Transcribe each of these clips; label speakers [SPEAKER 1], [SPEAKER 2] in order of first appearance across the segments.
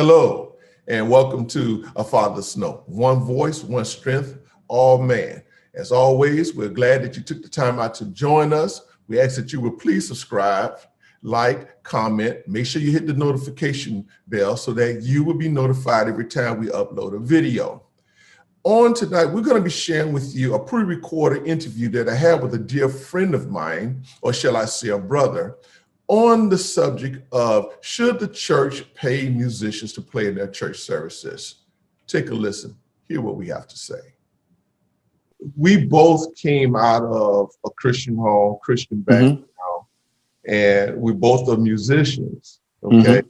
[SPEAKER 1] Hello, and welcome to A Father's Snow. One voice, one strength, all man. As always, we're glad that you took the time out to join us. We ask that you would please subscribe, like, comment. Make sure you hit the notification bell so that you will be notified every time we upload a video. On tonight, we're going to be sharing with you a pre-recorded interview that I had with a dear friend of mine, or shall I say a brother, on the subject of should the church pay musicians to play in their church services. Take a listen, hear what we have to say. We both came out of a Christian home, Christian background, and we both are musicians, okay?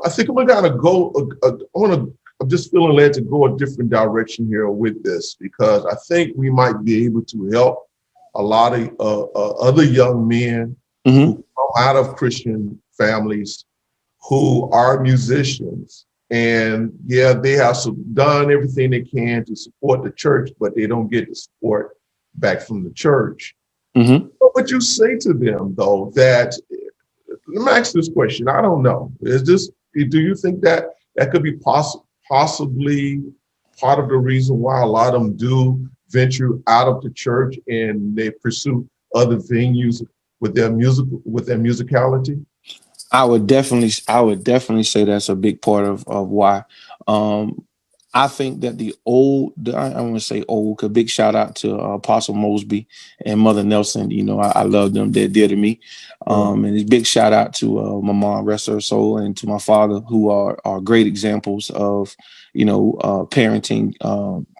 [SPEAKER 1] I think I'm gonna go, I'm just feeling led to go a different direction here with this because I think we might be able to help a lot of other young men who come out of Christian families who are musicians. And yeah, they have done everything they can to support the church, but they don't get the support back from the church. What would you say to them, though, that, let me ask this question, I don't know. Do you think that could be possibly part of the reason why a lot of them do venture out of the church and they pursue other venues with their musicality?
[SPEAKER 2] I would definitely say that's a big part of why. I think that I want to say old, a big shout out to Apostle Mosby and Mother Nelson. You know, I love them. They're dear to me. And a big shout out to my mom, rest her soul, and to my father, who are great examples of, parenting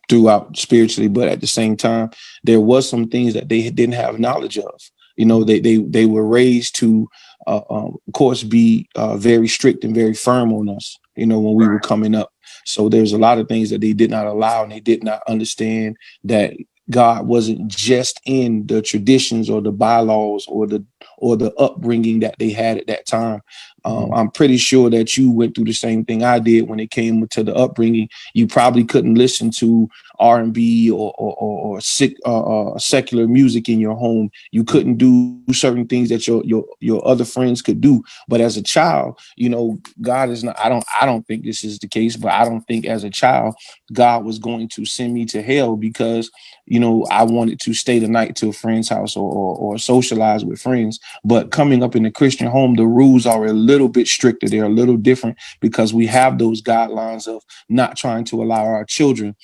[SPEAKER 2] throughout spiritually. But at the same time, there was some things that they didn't have knowledge of. You know, they were raised to, of course, be very strict and very firm on us, when we were coming up. So there's a lot of things that they did not allow, and they did not understand that God wasn't just in the traditions or the bylaws or the upbringing that they had at that time. I'm pretty sure that you went through the same thing I did when it came to the upbringing. You probably couldn't listen to R&B or secular music in your home. You couldn't do certain things that your other friends could do. But as a child, God is not. I don't think this is the case, but I don't think as a child God was going to send me to hell because I wanted to stay the night to a friend's house or socialize with friends. But coming up in a Christian home, the rules are a little bit stricter. They're a little different because we have those guidelines of not trying to allow our children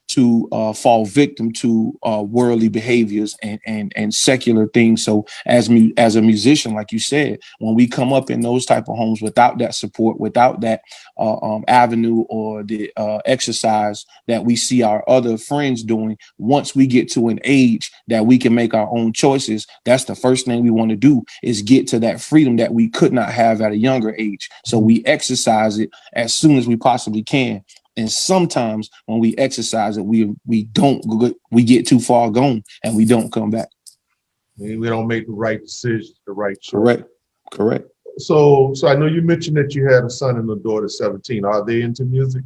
[SPEAKER 2] to fall victim to worldly behaviors and secular things. So as a musician, like you said, when we come up in those type of homes without that support, without that avenue or the exercise that we see our other friends doing, once we get to an age that we can make our own choices, that's the first thing we want to do is get to that freedom that we could not have at a younger age. So we exercise it as soon as we possibly can. And sometimes when we exercise it, we get too far gone and we don't come back.
[SPEAKER 1] We don't make the right decisions, the right choice.
[SPEAKER 2] Correct.
[SPEAKER 1] So I know you mentioned that you had a son and a daughter, 17. Are they into music?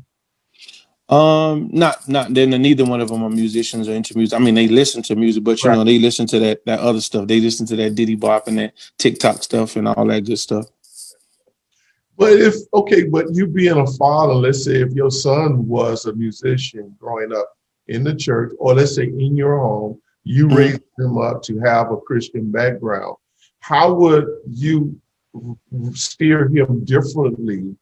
[SPEAKER 2] Not then. Neither one of them are musicians or into music. I mean, they listen to music, but they listen to that other stuff. They listen to that Diddy Bop and that TikTok stuff and all that good stuff.
[SPEAKER 1] But but you being a father, let's say if your son was a musician growing up in the church, or let's say in your home, you raised him up to have a Christian background, how would you steer him differently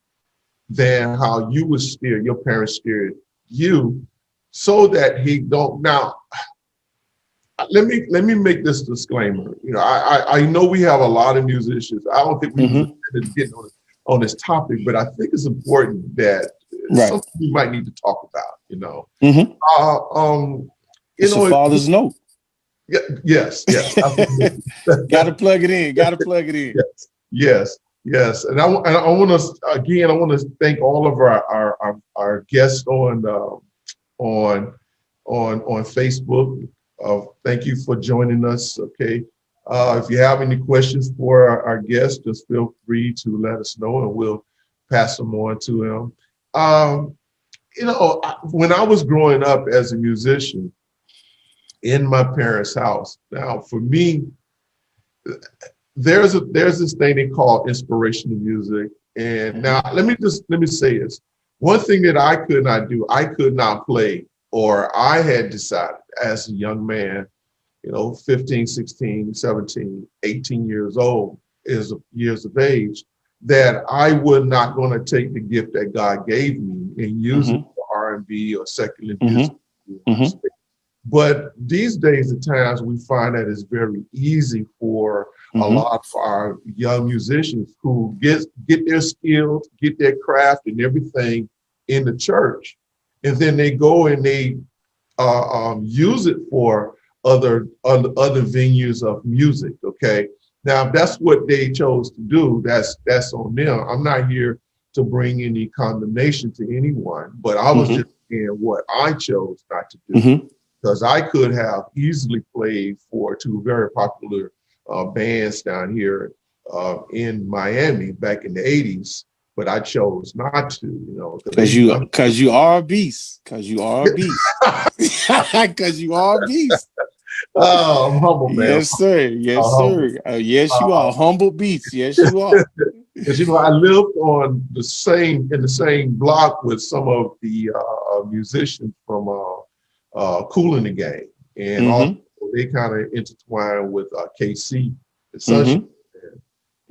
[SPEAKER 1] than how you would steer, your parents steered you, so that he don't? Now, let me make this disclaimer. I know we have a lot of musicians. I don't think we get on this topic, but I think it's important that something we might need to talk about.
[SPEAKER 2] It's a father's note.
[SPEAKER 1] Yeah, yes.
[SPEAKER 2] Gotta plug it in.
[SPEAKER 1] Yes. And I want to thank all of our guests on Facebook. Thank you for joining us. Okay. If you have any questions for our guests, just feel free to let us know and we'll pass them on to them. When I was growing up as a musician in my parents' house, now for me, there's this thing they call inspirational music And now let me say this. One thing that I could not do, I could not play, or I had decided as a young man, 15, 16, 17, 18 years old, years of age, that I was not going to take the gift that God gave me and use it for R&B or secular music. But these days, at times, we find that it's very easy for a lot of our young musicians who get their skills, get their craft and everything in the church. And then they go and they use it for other venues of music. Okay. Now, if that's what they chose to do, that's on them. I'm not here to bring any condemnation to anyone, but I was just saying what I chose not to do. Because I could have easily played for two very popular bands down here in Miami back in the 80s, but I chose not to,
[SPEAKER 2] because you are a beast. Because you are a beast. Because you are a beast.
[SPEAKER 1] Oh, I'm humble, man.
[SPEAKER 2] Yes, sir. Yes, sir. Yes, you are a humble beast. Yes, you are.
[SPEAKER 1] Because I lived in the same block with some of the musicians from Kool and the Gang, and also they kind of intertwined with KC, the Sunshine.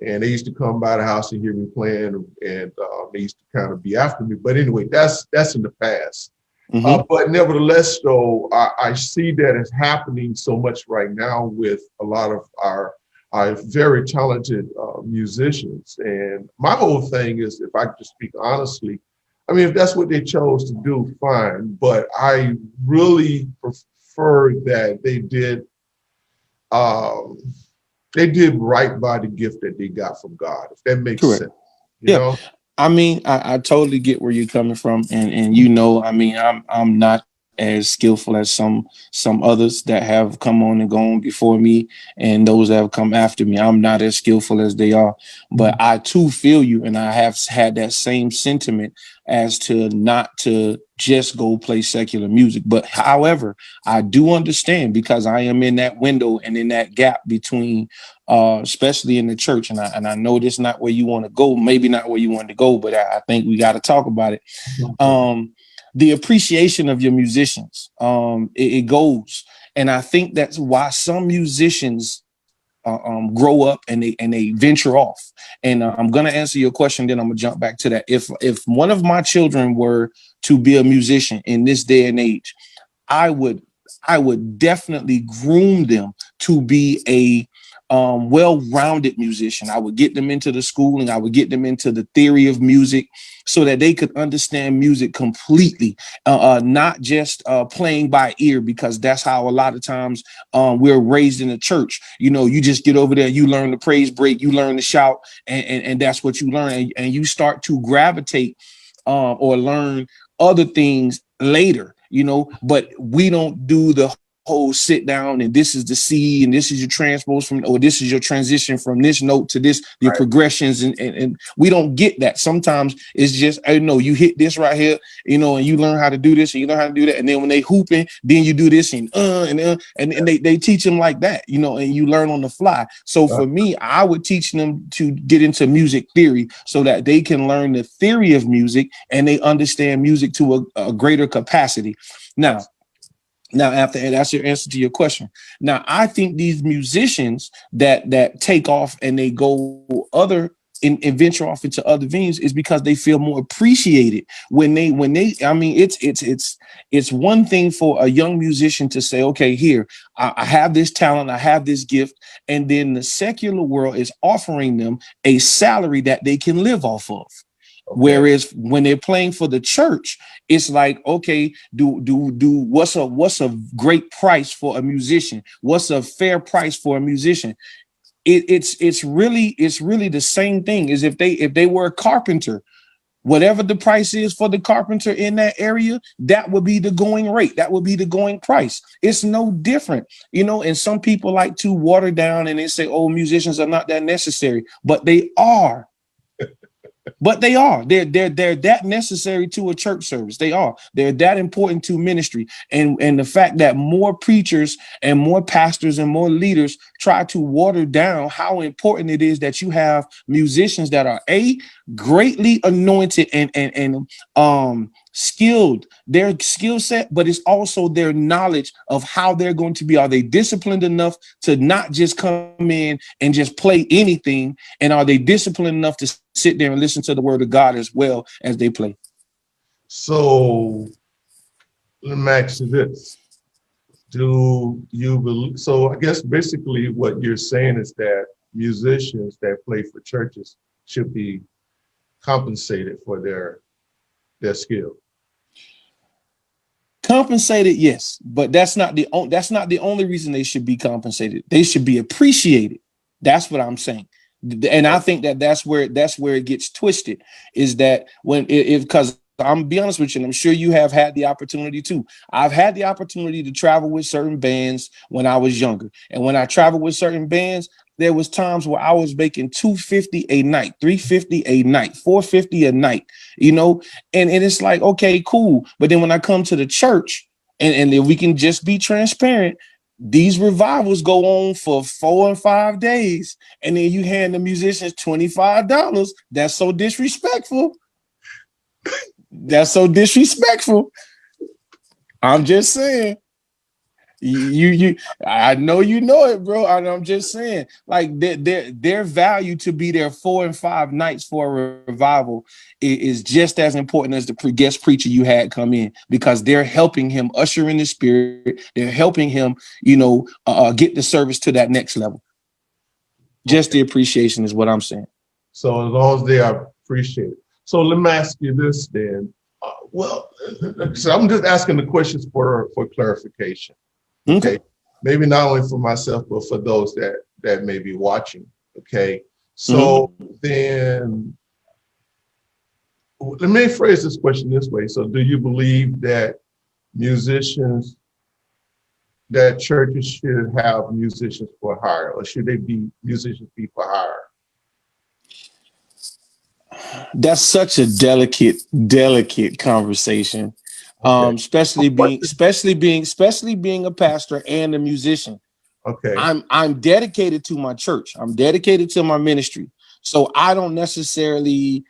[SPEAKER 1] And they used to come by the house and hear me playing, and they used to kind of be after me. But anyway, that's in the past. But nevertheless, though, I see that it's happening so much right now with a lot of our very talented musicians. And my whole thing is, if I could just speak honestly, I mean, if that's what they chose to do, fine. But I really prefer that they did right by the gift that they got from God, if that makes sense. You know?
[SPEAKER 2] I mean, I totally get where you're coming from, and I mean, I'm not as skillful as some others that have come on and gone before me, and those that have come after me. I'm not as skillful as they are, but I too feel you, and I have had that same sentiment as to not to just go play secular music. But however, I do understand, because I am in that window and in that gap between especially in the church, and I know this is not where you want to go, maybe not where you want to go, but I think we got to talk about it. The appreciation of your musicians, it goes, and I think that's why some musicians grow up and they venture off. And I'm gonna answer your question, then I'm gonna jump back to that. If one of my children were to be a musician in this day and age, I would definitely groom them to be a well-rounded musician. I would get them into the schooling. I would get them into the theory of music so that they could understand music completely, not just playing by ear, because that's how a lot of times we're raised in the church. You just get over there, you learn the praise break, you learn to shout, and that's what you learn. And you start to gravitate or learn other things later, but we don't do the whole sit down and this is the C and this is your transpose from, or this is your transition from this note to this, your progressions, and we don't get that. Sometimes it's just, you hit this right here, and you learn how to do this and you learn how to do that, and then when they hooping, then you do this and they teach them like that, and you learn on the fly. So for me, I would teach them to get into music theory so that they can learn the theory of music and they understand music to a greater capacity. Now, after that's your answer to your question. Now, I think these musicians that take off and they go and venture off into other venues is because they feel more appreciated when they. I mean, it's one thing for a young musician to say, okay, here I have this talent, I have this gift, and then the secular world is offering them a salary that they can live off of. Okay. Whereas when they're playing for the church, it's like, okay, what's a great price for a musician? What's a fair price for a musician? It's really the same thing as if they were a carpenter. Whatever the price is for the carpenter in that area, that would be the going rate. That would be the going price. It's no different, and some people like to water down and they say, oh, musicians are not that necessary, but they are. But they are. They're that necessary to a church service. They are. They're that important to ministry. And the fact that more preachers and more pastors and more leaders try to water down how important it is that you have musicians that are greatly anointed and skilled, their skill set, but it's also their knowledge of how they're going to be. Are they disciplined enough to not just come in and just play anything? And are they disciplined enough to sit there and listen to the word of God as well as they play?
[SPEAKER 1] So let me ask you this. Do you believe, so I guess basically what you're saying is that musicians that play for churches should be compensated for their skill.
[SPEAKER 2] Compensated, yes, but that's not the only reason they should be compensated. They should be appreciated. That's what I'm saying. And I think that's where it gets twisted, is that because I'm be honest with you, and I'm sure you have had the opportunity too. I've had the opportunity to travel with certain bands when I was younger. And when I traveled with certain bands, there was times where I was making $250 a night, $350 a night, $450 a night, and it's like, okay, cool. But then when I come to the church, and if we can just be transparent, these revivals go on for 4 and 5 days, and then you hand the musicians $25. That's so disrespectful. That's so disrespectful. I'm just saying. I know you know it, bro. I'm just saying, like, their value to be there 4 and 5 nights for a revival is just as important as the guest preacher you had come in, because they're helping him usher in the spirit. They're helping him, get the service to that next level. Just the appreciation is what I'm saying.
[SPEAKER 1] So as long as they are appreciated. So let me ask you this then. So I'm just asking the questions for clarification. Okay. Maybe not only for myself, but for those that may be watching. Okay. So then let me phrase this question this way. So do you believe that churches should have musicians for hire, or should they be musicians be for hire?
[SPEAKER 2] That's such a delicate conversation. Okay. Especially being a pastor and a musician.
[SPEAKER 1] Okay.
[SPEAKER 2] I'm dedicated to my church. I'm dedicated to my ministry. So I don't necessarily,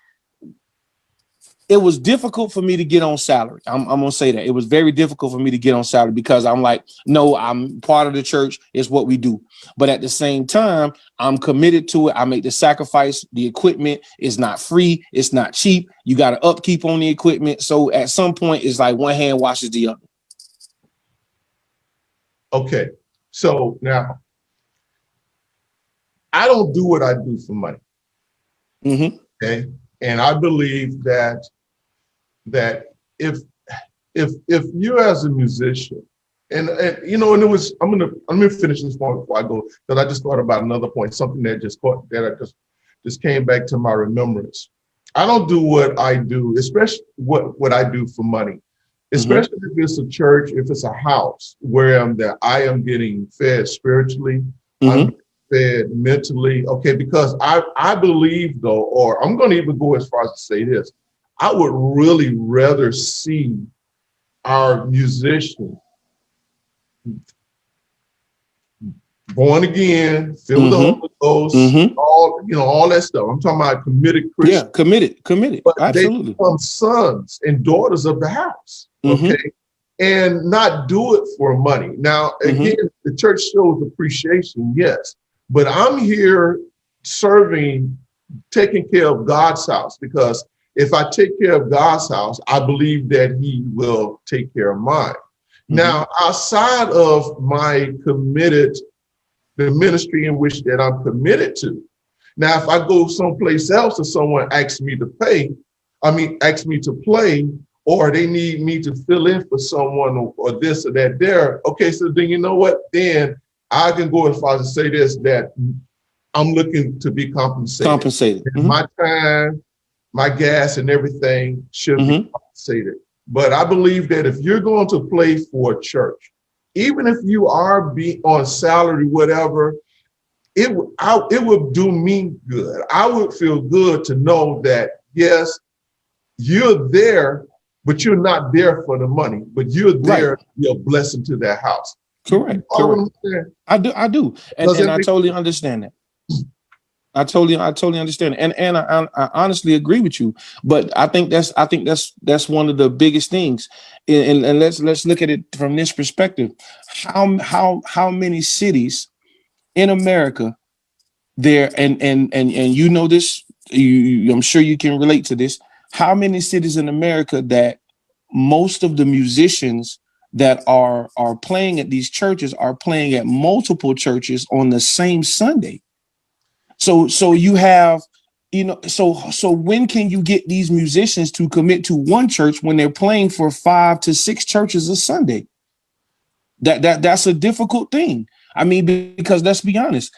[SPEAKER 2] it was difficult for me to get on salary. I'm going to say that. It was very difficult for me to get on salary, because I'm like, no, I'm part of the church. It's what we do. But at the same time, I'm committed to it. I make the sacrifice. The equipment is not free. It's not cheap. You got to upkeep on the equipment. So at some point, it's like one hand washes the other.
[SPEAKER 1] Okay. So now, I don't do what I do for money. Okay. And I believe that if you as a musician, and it was, I'm gonna finish this point before I go, because I just thought about another point, something that just came back to my remembrance. I don't do what I do, especially what I do for money, especially if it's a church, if it's a house where I am getting fed spiritually, I'm fed mentally. Okay, because I believe though, or I'm going to even go as far as to say this, I would really rather see our musicians born again, filled with the Holy Ghost, all that stuff. I'm talking about committed Christians. Yeah,
[SPEAKER 2] committed.
[SPEAKER 1] But
[SPEAKER 2] absolutely.
[SPEAKER 1] They become sons and daughters of the house. Okay. And not do it for money. Now, again, the church shows appreciation, yes. But I'm here serving, taking care of God's house, because if I take care of God's house, I believe that he will take care of mine. Now, outside of the ministry in which that I'm committed to. Now, if I go someplace else and someone asks me to play, or they need me to fill in for someone or this or that there, okay, so then you know what? Then I can go as far as to say this, that I'm looking to be compensated. My time, my gas and everything should be compensated. But I believe that if you're going to play for a church, even if you are on salary, whatever, it would do me good. I would feel good to know that yes, you're there, but you're not there for the money, but you're
[SPEAKER 2] Right.
[SPEAKER 1] there, you're a blessing to their house. You
[SPEAKER 2] Correct.
[SPEAKER 1] follow what
[SPEAKER 2] Correct.
[SPEAKER 1] I'm saying?
[SPEAKER 2] I do.
[SPEAKER 1] Does
[SPEAKER 2] And
[SPEAKER 1] that
[SPEAKER 2] I
[SPEAKER 1] make
[SPEAKER 2] totally understand that. I totally understand. And I honestly agree with you. But I think that's one of the biggest things. And let's look at it from this perspective. How many cities in America there, and you know this, I'm sure you can relate to this. How many cities in America that most of the musicians that are playing at these churches are playing at multiple churches on the same Sunday? So you have, so when can you get these musicians to commit to one church when they're playing for 5 to 6 churches a Sunday? That's a difficult thing. I mean, because let's be honest,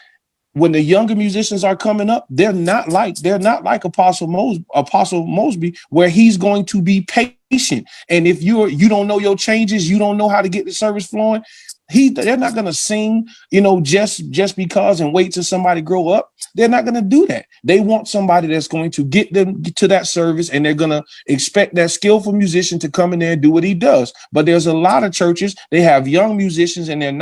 [SPEAKER 2] when the younger musicians are coming up, they're not like Apostle Mosby, where he's going to be patient. And if you don't know your changes, you don't know how to get the service flowing, they're not going to sing, just because and wait till somebody grow up. They're not going to do that. They want somebody that's going to get them to that service, and they're going to expect that skillful musician to come in there and do what he does. But there's a lot of churches, they have young musicians, and they're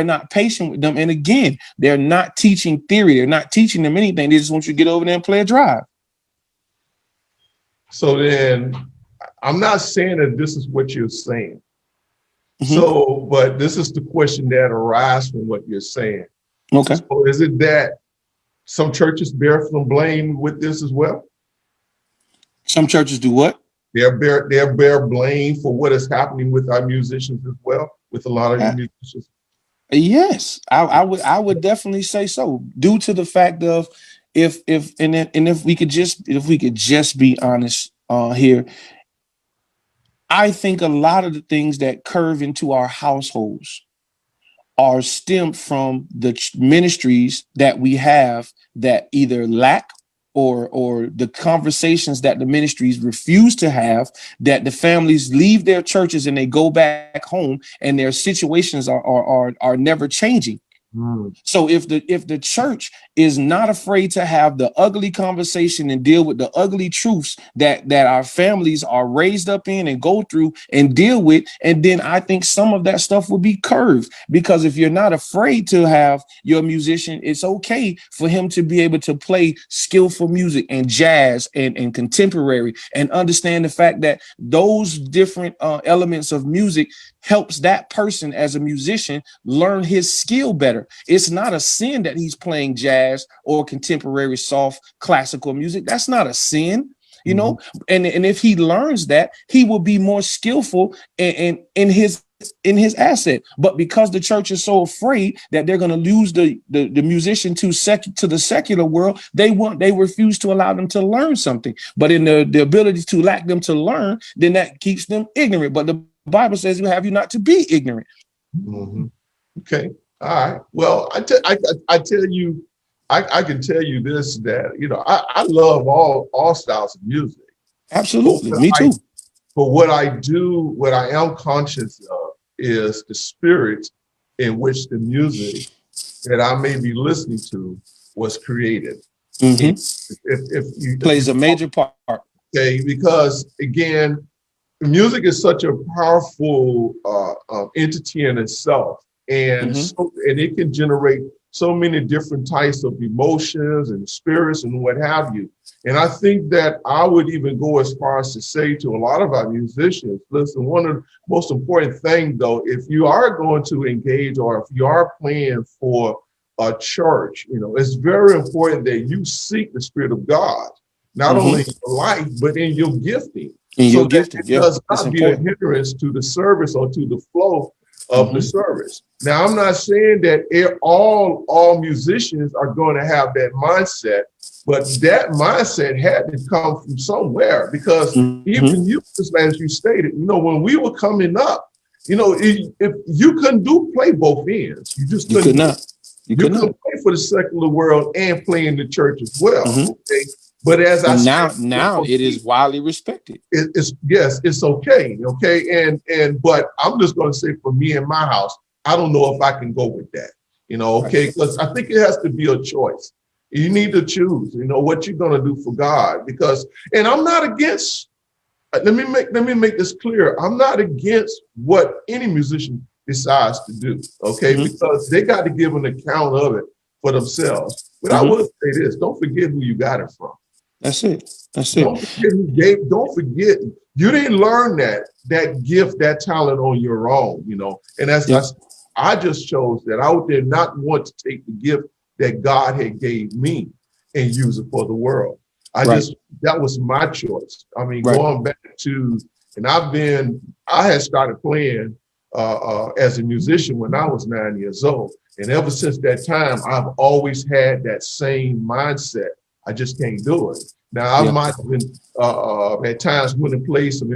[SPEAKER 2] not patient with them. And again, they're not teaching theory. They're not teaching them anything. They just want you to get over there and play a drive.
[SPEAKER 1] so? Then I'm not saying that this is what you're saying.
[SPEAKER 2] Mm-hmm.
[SPEAKER 1] So, but this is the question that arises from what you're saying.
[SPEAKER 2] Okay.
[SPEAKER 1] So is it that some churches bear some blame with this as well?
[SPEAKER 2] Some churches do what?
[SPEAKER 1] They bear blame for what is happening with our musicians as well, with a lot of musicians.
[SPEAKER 2] Yes, I would definitely say so, due to the fact of if we could just be honest here. I think a lot of the things that curve into our households are stemmed from the ministries that we have that either lack, or the conversations that the ministries refuse to have, that the families leave their churches and they go back home and their situations are never changing. So if the church is not afraid to have the ugly conversation and deal with the ugly truths that our families are raised up in and go through and deal with, and then I think some of that stuff will be curved. Because if you're not afraid to have your musician, it's okay for him to be able to play skillful music and jazz and contemporary, and understand the fact that those different elements of music helps that person as a musician learn his skill better. It's not a sin that he's playing jazz or contemporary soft classical music. That's not a sin, and if he learns that, he will be more skillful in his asset. But because the church is so afraid that they're going to lose the musician to the secular world, they refuse to allow them to learn something. But in the ability to lack them to learn, then that keeps them ignorant. But the Bible says, "You have you not to be ignorant."
[SPEAKER 1] Mm-hmm. Okay. All right. Well, I tell you, I can tell you this, that I love all styles of music.
[SPEAKER 2] Absolutely, me too.
[SPEAKER 1] But what I am conscious of is the spirit in which the music that I may be listening to was created.
[SPEAKER 2] Mm-hmm.
[SPEAKER 1] If you
[SPEAKER 2] plays a major part.
[SPEAKER 1] Okay, because again, music is such a powerful entity in itself, and and it can generate so many different types of emotions and spirits and what have you. And I think that I would even go as far as to say to a lot of our musicians, listen, one of the most important things, though, if you are going to engage or if you are playing for a church, it's very important that you seek the Spirit of God, not only in your life, but in your gifting. It does not be a hindrance to the service or to the flow of the service. Now, I'm not saying that all musicians are going to have that mindset, but that mindset had to come from somewhere, because even you, as you stated, when we were coming up, if you couldn't play both ends, you just couldn't. You couldn't play for the secular world and play in the church as well. Okay. But
[SPEAKER 2] now it is widely respected.
[SPEAKER 1] It's okay. Okay. But I'm just going to say, for me in my house, I don't know if I can go with that, okay, because I think it has to be a choice. You need to choose, what you're going to do for God. Because, and I'm not against, let me make this clear. I'm not against what any musician decides to do, okay?
[SPEAKER 2] Mm-hmm.
[SPEAKER 1] Because they got to give an account of it for themselves. But I will say this, don't forget who you got it from.
[SPEAKER 2] That's it. That's
[SPEAKER 1] Don't
[SPEAKER 2] it.
[SPEAKER 1] forget who gave, don't forget, you didn't learn that gift, that talent on your own, and I just chose that. I did not want to take the gift that God had gave me and use it for the world. That was my choice. I mean, going back to, and I had started playing as a musician when I was 9 years old. And ever since that time, I've always had that same mindset. I just can't do it. Now, I might have been at times went and played some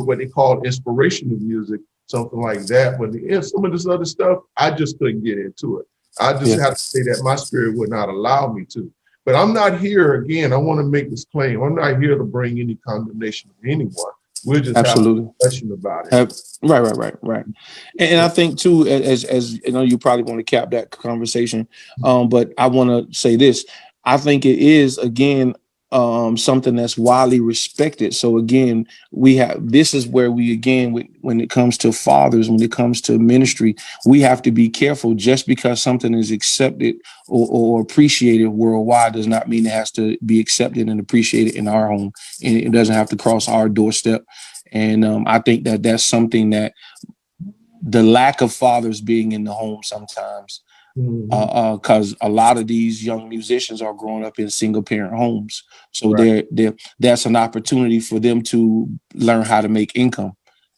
[SPEAKER 1] what they call inspirational music, something like that. But some of this other stuff, I just couldn't get into it. I just have to say that my spirit would not allow me to. But I'm not here, again, I want to make this claim. I'm not here to bring any condemnation of anyone. We're just having a discussion about it.
[SPEAKER 2] Right. And I think too, as you know, you probably want to cap that conversation. But I want to say this. I think it is, again, something that's widely respected. So again, this is where we, again, when it comes to fathers, when it comes to ministry, we have to be careful. Just because something is accepted or appreciated worldwide does not mean it has to be accepted and appreciated in our home. And it doesn't have to cross our doorstep. And I think that that's something that the lack of fathers being in the home sometimes, because a lot of these young musicians are growing up in single parent homes. So that's an opportunity for them to learn how to make income.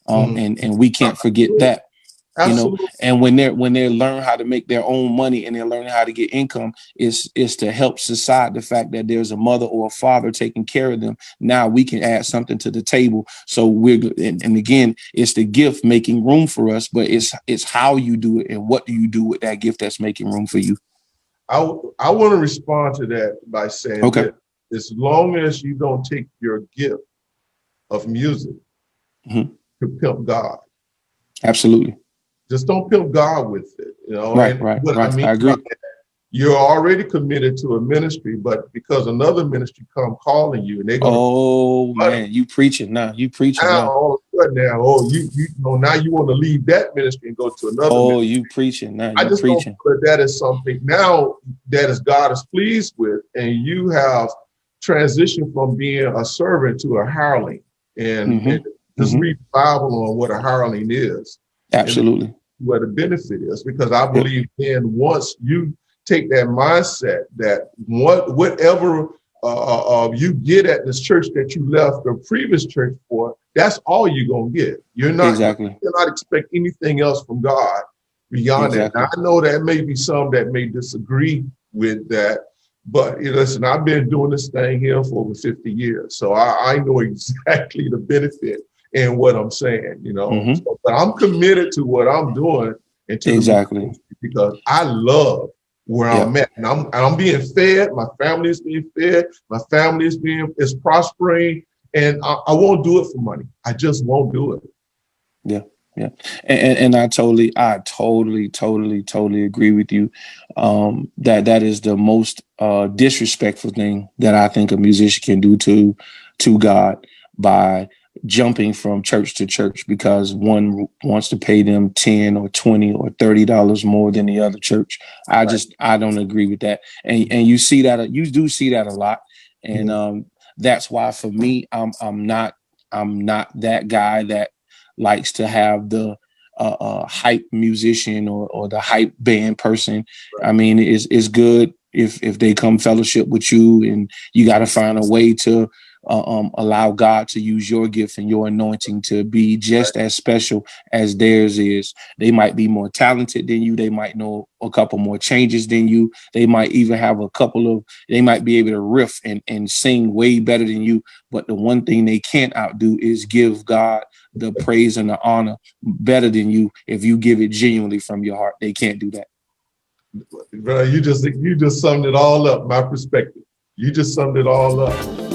[SPEAKER 2] And we can't forget that.
[SPEAKER 1] Absolutely.
[SPEAKER 2] And when they learn how to make their own money and they're learning how to get income, is to help society. The fact that there's a mother or a father taking care of them, now we can add something to the table. So and again, it's the gift making room for us, but it's how you do it and what do you do with that gift that's making room for you.
[SPEAKER 1] I want to respond to that by saying that as long as you don't take your gift of music to pimp God.
[SPEAKER 2] Absolutely.
[SPEAKER 1] Just don't pimp God with it,
[SPEAKER 2] Right. I agree.
[SPEAKER 1] You're already committed to a ministry, but because another ministry come calling you, and they're going.
[SPEAKER 2] Man, you preaching now. You preaching now.
[SPEAKER 1] All of a sudden now, now you want to leave that ministry and go to another. Ministry.
[SPEAKER 2] You preaching now.
[SPEAKER 1] I just don't feel that is something now that is God is pleased with, and you have transitioned from being a servant to a hireling, and just read the Bible on what a hireling is.
[SPEAKER 2] Absolutely.
[SPEAKER 1] What the benefit is, because I believe then once you take that mindset that whatever you get at this church that you left the previous church for, that's all you're gonna get. You're not expect anything else from God beyond that. Now, I know that may be some that may disagree with that, but listen, I've been doing this thing here for over 50 years, so I know exactly the benefit in what I'm saying, So, but I'm committed to what I'm doing and to because I love where I'm at, and I'm being fed. My family is being fed. My family is prospering, and I won't do it for money. I just won't do it.
[SPEAKER 2] Yeah. And I totally agree with you. That is the most disrespectful thing that I think a musician can do to God, by jumping from church to church because one wants to pay them $10 or $20 or $30 more than the other church. I don't agree with that. And you see that, you do see that a lot. And that's why for me, I'm not that guy that likes to have the hype musician or the hype band person. I mean, it's good if they come fellowship with you, and you got to find a way to allow God to use your gift and your anointing to be just as special as theirs is. They might be more talented than you. They might know a couple more changes than you. They might even have they might be able to riff and sing way better than you. But the one thing they can't outdo is give God the praise and the honor better than you. If you give it genuinely from your heart, they can't do that.
[SPEAKER 1] Bro, you just summed it all up. My perspective. You just summed it all up.